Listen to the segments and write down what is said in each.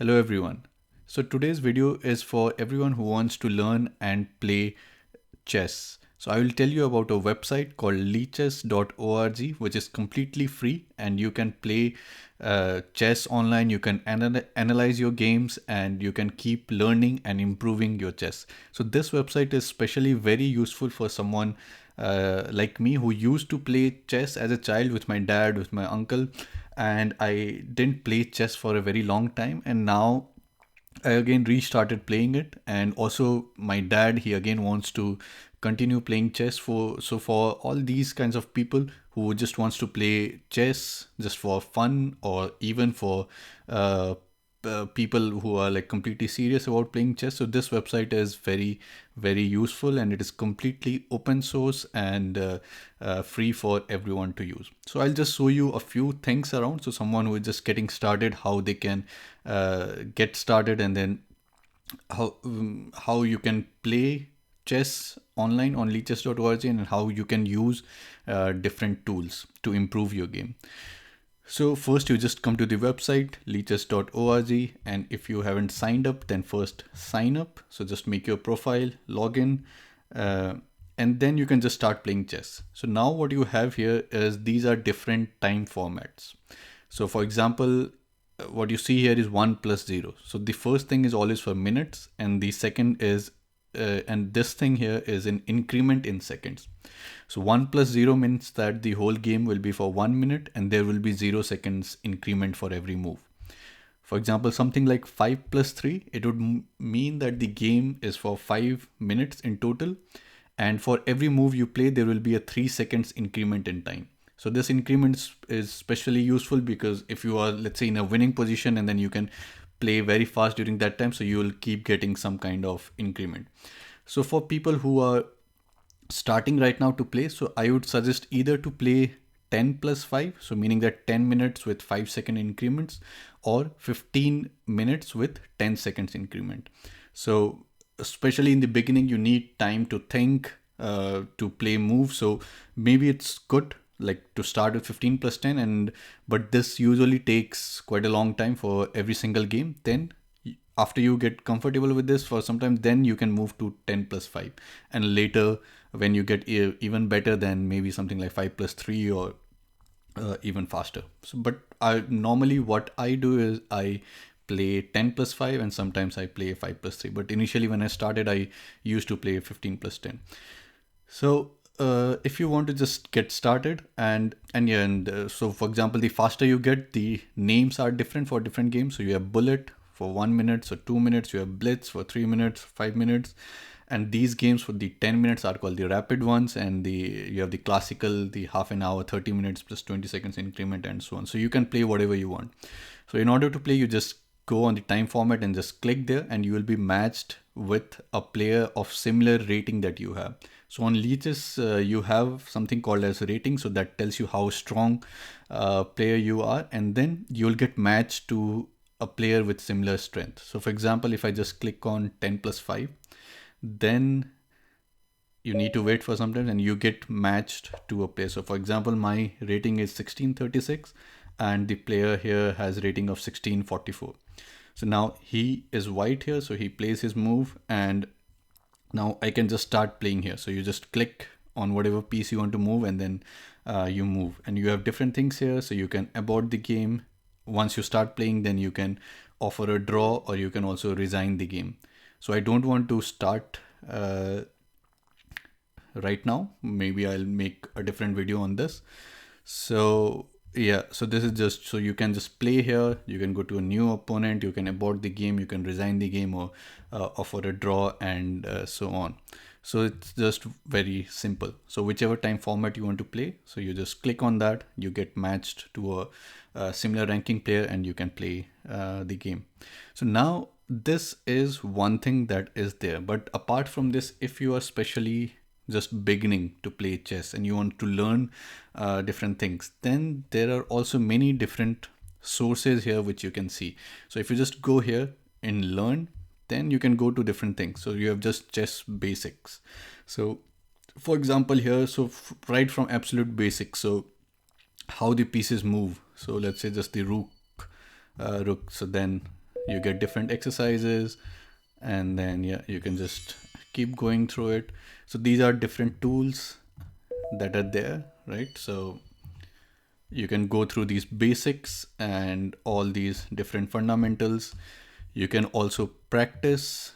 Hello everyone. So today's video is for everyone who wants to learn and play chess. So I will tell you about a website called leechess.org, which is completely free and you can play chess online. You can analyze your games and you can keep learning and improving your chess. So this website is especially very useful for someone like me who used to play chess as a child with my dad, with my uncle, and I didn't play chess for a very long time. And now I again restarted playing it, and also my dad, he again wants to continue playing chess. For all these kinds of people who just wants to play chess just for fun, or even for uh, people who are like completely serious about playing chess, so this website is very useful, and it is completely open source and free for everyone to use. So I'll just show you a few things around, so someone who is just getting started, how they can get started, and then how you can play chess online on leechess.org, and how you can use different tools to improve your game. So first you just come to the website leechess.org, and if you haven't signed up, then first sign up. So just make your profile, log in, uh, and then you can just start playing chess. So now what you have here is these are different time formats. So for example, what you see here is 1 plus 0. So the first thing is always for minutes, and the second is and this thing here is an increment in seconds. So 1 plus 0 means that the whole game will be for 1 minute, and there will be 0 seconds increment for every move. For example, something like 5 plus 3, it would mean that the game is for 5 minutes in total, and for every move you play, there will be a 3 seconds increment in time. So this increment is especially useful because if you are, let's say, in a winning position, and then you can play very fast during that time, so you will keep getting some kind of increment. So for people who are starting right now to play, so I would suggest either to play 10 plus 5, so meaning that 10 minutes with 5-second increments, or 15 minutes with 10 seconds increment. So especially in the beginning, you need time to think, to play moves. So maybe it's good like to start with 15 plus 10, and but this usually takes quite a long time for every single game. Then after you get comfortable with this for some time, then you can move to 10 plus 5, and later when you get even better, then maybe something like 5 plus 3, or even faster. So but I normally, what I do is I play 10 plus 5, and sometimes I play 5 plus 3, but initially when I started, I used to play 15 plus 10. So if you want to just get started, and yeah, and so for example, the faster you get, the names are different for different games. So you have bullet for 1 minute, so 2 minutes. You have blitz for 3 minutes, 5 minutes, and these games for the 10 minutes are called the rapid ones, and the you have the classical, the half an hour, 30 minutes plus 20 seconds increment, and so on. So you can play whatever you want. So in order to play, you just go on the time format and just click there, and you will be matched with a player of similar rating that you have. So on leeches, you have something called as rating, so that tells you how strong player you are, and then you'll get matched to a player with similar strength. So for example, if I just click on 10 plus 5, then you need to wait for some time and you get matched to a player. So for example, my rating is 1636, and the player here has rating of 1644. So now he is white here, so he plays his move, and now I can just start playing here. So you just click on whatever piece you want to move, and then you move, and you have different things here. So you can abort the game once you start playing, then you can offer a draw, or you can also resign the game. So I don't want to start right now. Maybe I'll make a different video on this. So yeah, so this is just so you can just play here. You can go to a new opponent, you can abort the game, you can resign the game, or offer a draw, and so on. So it's just very simple. So whichever time format you want to play, so you just click on that, you get matched to a similar ranking player, and you can play the game. So now this is one thing that is there, but apart from this, if you are specially just beginning to play chess and you want to learn different things, then there are also many different sources here which you can see. So if you just go here in learn, then you can go to different things. So you have just chess basics. So for example here, so right from absolute basics, so how the pieces move. So let's say just the rook, so then you get different exercises, and then yeah, you can just keep going through it. So these are different tools that are there, right? So you can go through these basics and all these different fundamentals. You can also practice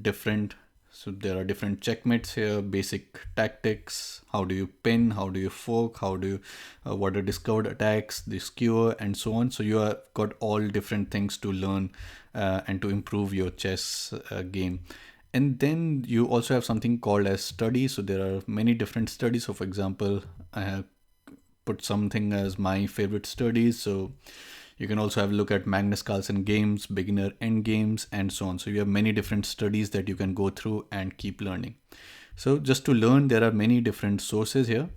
different, so there are different checkmates here, basic tactics, how do you pin, how do you fork, how do you what are discovered attacks, the skewer, and so on. So you have got all different things to learn and to improve your chess game. And then you also have something called as studies. So there are many different studies. So for example, I have put something as my favorite studies. So you can also have a look at Magnus Carlsen games, beginner end games, and so on. So you have many different studies that you can go through and keep learning. So just to learn, there are many different sources here.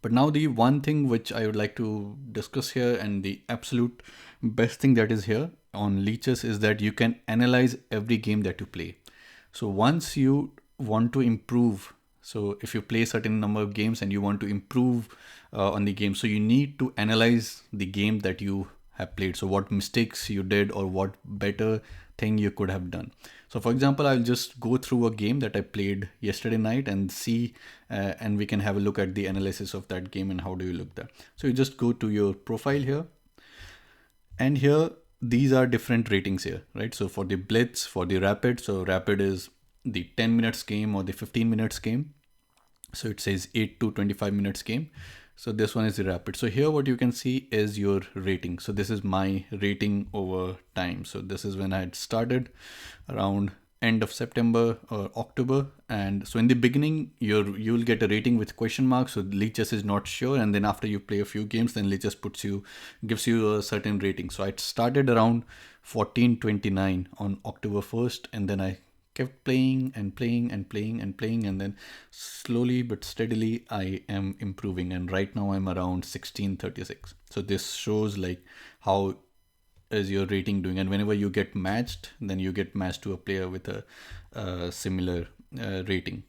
But now the one thing which I would like to discuss here, and the absolute best thing that is here on Lichess, is that you can analyze every game that you play. So once you want to improve, so if you play a certain number of games and you want to improve on the game, so you need to analyze the game that you have played. So what mistakes you did or what better thing you could have done. So for example, I'll just go through a game that I played yesterday night and see, and we can have a look at the analysis of that game and how do you look there. So you just go to your profile here, and here these are different ratings here, right? So for the blitz, for the rapid, so rapid is the 10 minutes game or the 15 minutes game. So it says 8 to 25 minutes game. So this one is the rapid. So here what you can see is your rating. So this is my rating over time. So this is when I had started around end of September or October. And so in the beginning, you'll get a rating with question marks. So Lichess is not sure. And then after you play a few games, then Lichess gives you a certain rating. So I started around 1429 on October 1st. And then I kept playing and playing and playing and playing, and then slowly but steadily I am improving, and right now I'm around 1636. So this shows like how is your rating doing, and whenever you get matched, then you get matched to a player with a similar rating,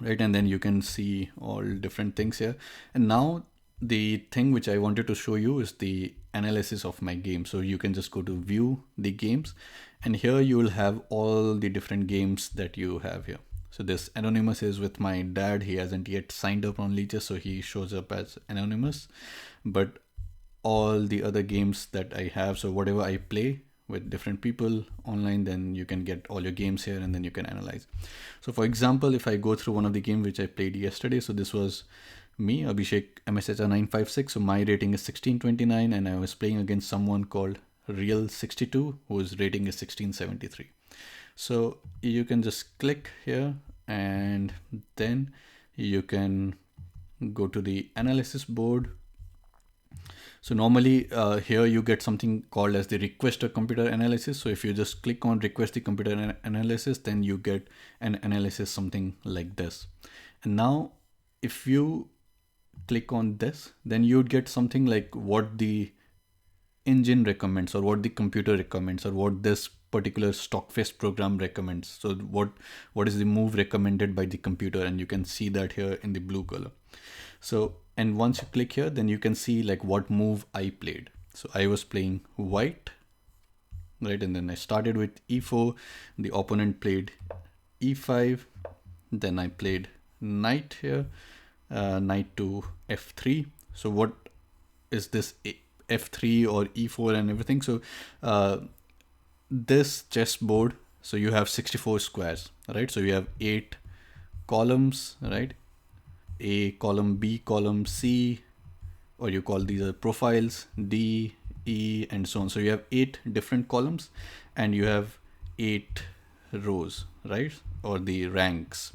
right? And then you can see all different things here. And now the thing which I wanted to show you is the analysis of my game. So you can just go to view the games, and here you will have all the different games that you have here. So this anonymous is with my dad. He hasn't yet signed up on Lichess, so he shows up as anonymous. But all the other games that I have, so whatever I play with different people online, then you can get all your games here and then you can analyze. So for example, if I go through one of the games which I played yesterday, so this was me, Abhishek MSHR 956. So my rating is 1629, and I was playing against someone called Real 62 whose rating is 1673. So you can just click here and then you can go to the analysis board. So normally here you get something called as the request a computer analysis. So if you just click on request the computer analysis, then you get an analysis something like this. And now if you click on this, then you'd get something like what the engine recommends or what the computer recommends or what this particular Stockfist program recommends. So what is the move recommended by the computer, and you can see that here in the blue color. So, and once you click here, then you can see like what move I played. So I was playing white, right? And then I started with e4, the opponent played e5, then I played knight here, knight to f3. So what is this f3 or e4 and everything? So this chessboard, so you have 64 squares, right? So you have 8 columns, right? A column, B column, C, or you call these are profiles, D, E, and so on. So you have 8 different columns and you have 8 rows, right? Or the ranks.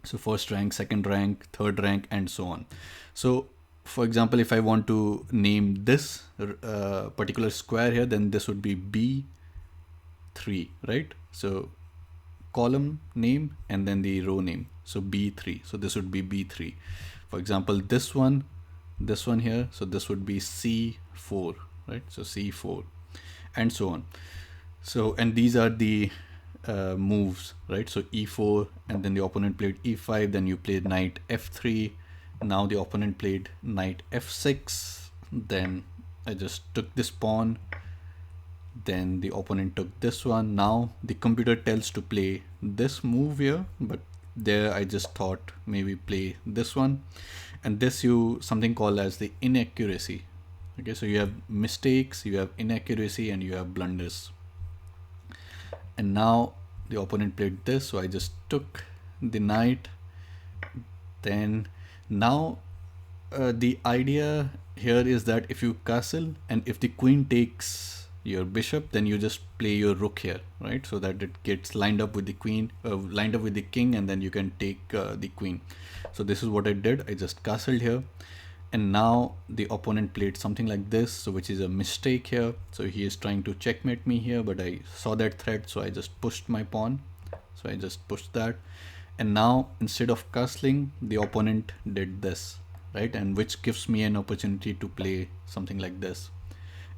So first rank, second rank, third rank, and so on. So for example, if I want to name this particular square here, then this would be B3, right? So column name and then the row name. So B3. So this would be B3. For example, this one here. So this would be C4, right? So C4 and so on. So, and these are the moves, right? So E4, and then the opponent played E5, then you played knight F3. Now the opponent played knight F6. Then I just took this pawn, Then the opponent took this one. Now the computer tells to play this move here, but there I just thought maybe play this one. And this you something called as the inaccuracy. Okay, so you have mistakes, you have inaccuracy, and you have blunders. And now the opponent played this, so I just took the knight. Then now the idea here is that if you castle and if the queen takes your bishop, then you just play your rook here, right? So that it gets lined up with the queen, lined up with the king, and then you can take the queen. So this is what I did. I just castled here, and now the opponent played something like this, so which is a mistake here. So he is trying to checkmate me here, but I saw that threat, so I just pushed my pawn. So I just pushed that, and now instead of castling, the opponent did this, right? And which gives me an opportunity to play something like this.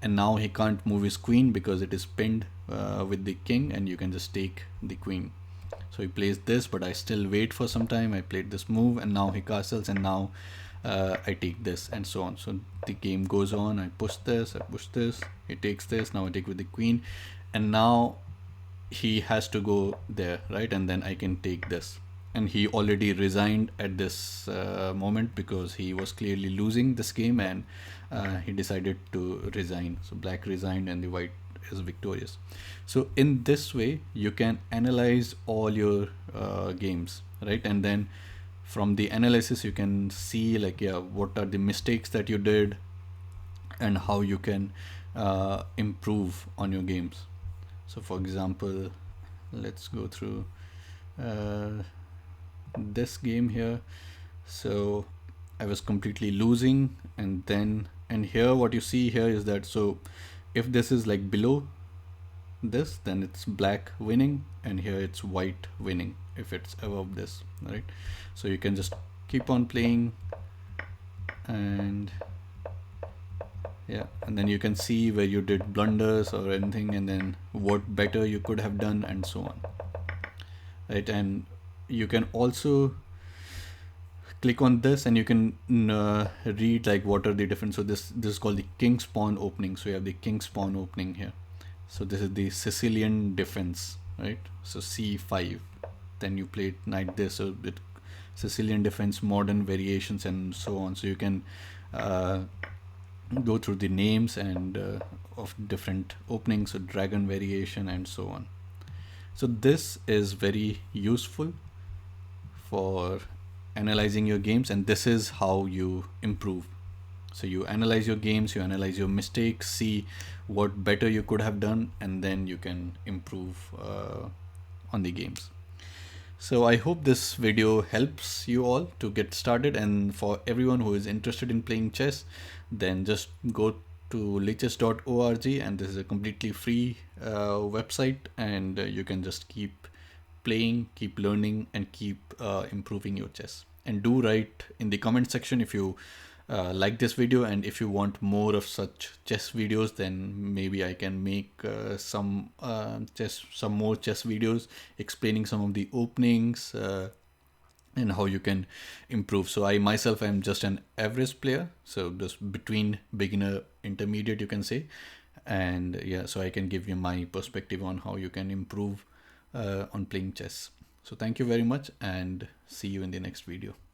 And now he can't move his queen because it is pinned with the king, and you can just take the queen. So he plays this, but I still wait for some time. I played this move, and now he castles, and now I take this, and so on. So the game goes on. I push this, I push this, he takes this, now I take with the queen, and now he has to go there, right? And then I can take this. And he already resigned at this moment because he was clearly losing this game, and he decided to resign. So black resigned and the white is victorious. So in this way you can analyze all your games, right? And then from the analysis you can see like, yeah, what are the mistakes that you did and how you can improve on your games. So for example, let's go through this game here. So I was completely losing, and then, and here what you see here is that, so if this is like below this, then it's black winning, and here it's white winning if it's above this, right? So you can just keep on playing, and yeah, and then you can see where you did blunders or anything, and then what better you could have done, and so on, right? And you can also click on this and you can read like what are the different. So this is called the king's pawn opening. So you have the king's pawn opening here. So this is the Sicilian defense, right? So c5, then you play knight this, so it Sicilian defense, modern variations, and so on. So you can go through the names and of different openings, so dragon variation and so on. So this is very useful for analyzing your games, and this is how you improve. So you analyze your games, you analyze your mistakes, see what better you could have done, and then you can improve on the games. So I hope this video helps you all to get started, and for everyone who is interested in playing chess, then just go to lichess.org, and this is a completely free website, and you can just keep playing, keep learning, and keep improving your chess. And do write in the comment section if you like this video, and if you want more of such chess videos, then maybe I can make some more chess videos explaining some of the openings and how you can improve. So I myself am just an average player, so just between beginner intermediate you can say, and yeah, so I can give you my perspective on how you can improve on playing chess. So thank you very much, and see you in the next video.